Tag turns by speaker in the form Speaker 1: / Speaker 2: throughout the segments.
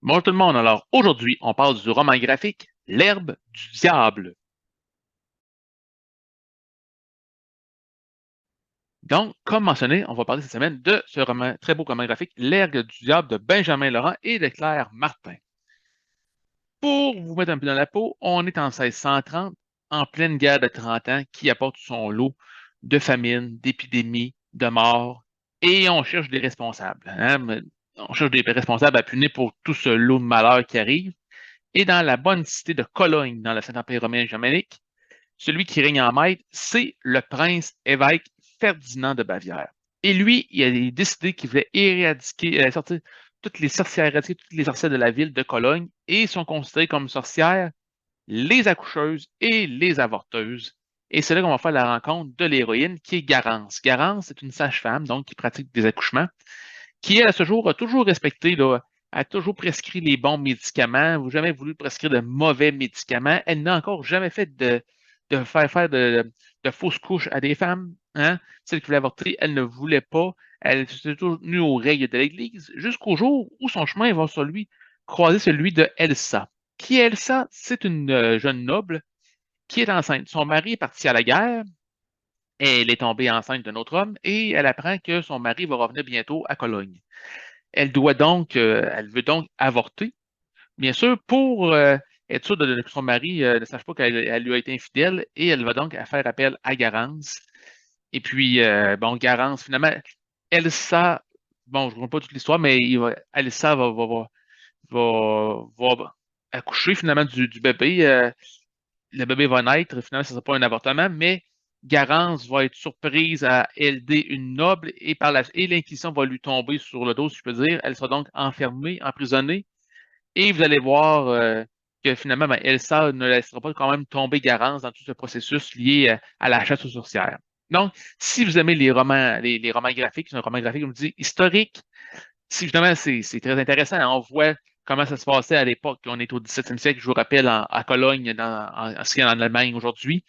Speaker 1: Bonjour tout le monde. Alors aujourd'hui, on parle du roman graphique L'herbe du diable. Donc, comme mentionné, on va parler cette semaine de ce roman, très beau roman graphique L'herbe du diable de Benjamin Laurent et de Claire Martin. Pour vous mettre un peu dans la peau, on est en 1630, en pleine guerre de 30 ans qui apporte son lot de famine, d'épidémies, de morts, et on cherche des responsables, hein. On cherche des responsables à punir pour tout ce lot de malheur qui arrive. Et dans la bonne cité de Cologne, dans le Saint-Empire romain germanique, celui qui règne en maître, c'est le prince évêque Ferdinand de Bavière. Et lui, il a décidé qu'il voulait éradiquer, sortir toutes les sorcières, éradiquer toutes les sorcières de la ville de Cologne et sont considérées comme sorcières les accoucheuses et les avorteuses. Et c'est là qu'on va faire la rencontre de l'héroïne qui est Garance. Garance, c'est une sage-femme, donc qui pratique des accouchements, qui, elle, à ce jour, a toujours respecté, là, a toujours prescrit les bons médicaments, ou jamais voulu prescrire de mauvais médicaments. Elle n'a encore jamais fait de faire de fausses couches à des femmes. Hein? Celle qui voulait avorter, elle ne voulait pas. Elle s'est toujours tenue aux règles de l'Église jusqu'au jour où son chemin va sur lui croiser celui de Elsa. Qui est Elsa? C'est une jeune noble qui est enceinte. Son mari est parti à la guerre. Elle est tombée enceinte d'un autre homme et elle apprend que son mari va revenir bientôt à Cologne. Elle veut donc avorter, bien sûr, pour être sûre que son mari ne sache pas qu'elle lui a été infidèle, et elle va donc faire appel à Garance. Et puis, bon, Garance, finalement, Elsa, bon, je ne vois pas toute l'histoire, mais Elsa va accoucher finalement du bébé. Le bébé va naître, finalement, ce ne sera pas un avortement, mais Garance va être surprise à élever une noble et l'Inquisition va lui tomber sur le dos, si je peux dire. Elle sera donc enfermée, emprisonnée, et vous allez voir que finalement, ben, Elsa ne laissera pas quand même tomber Garance dans tout ce processus lié à la chasse aux sorcières. Donc, si vous aimez les romans graphiques, c'est un roman graphique, comme je dis, historique, si justement, c'est très intéressant, hein. On voit comment ça se passait à l'époque. On est au 17e siècle, je vous rappelle, à Cologne, ce qui est en Allemagne aujourd'hui,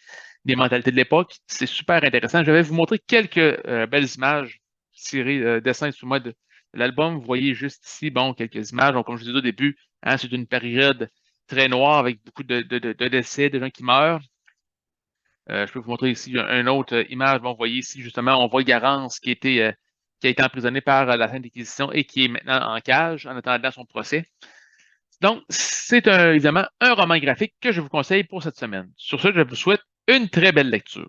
Speaker 1: les mentalités de l'époque. C'est super intéressant. Je vais vous montrer quelques belles images tirées, dessins sous moi de l'album. Vous voyez juste ici, bon, quelques images. Donc, comme je disais au début, hein, c'est une période très noire avec beaucoup de décès, de gens qui meurent. Je peux vous montrer ici une autre image. Bon, vous voyez ici, justement, on voit Garance qui a été emprisonné par la Sainte Inquisition et qui est maintenant en cage en attendant son procès. Donc, c'est évidemment un roman graphique que je vous conseille pour cette semaine. Sur ce, je vous souhaite une très belle lecture.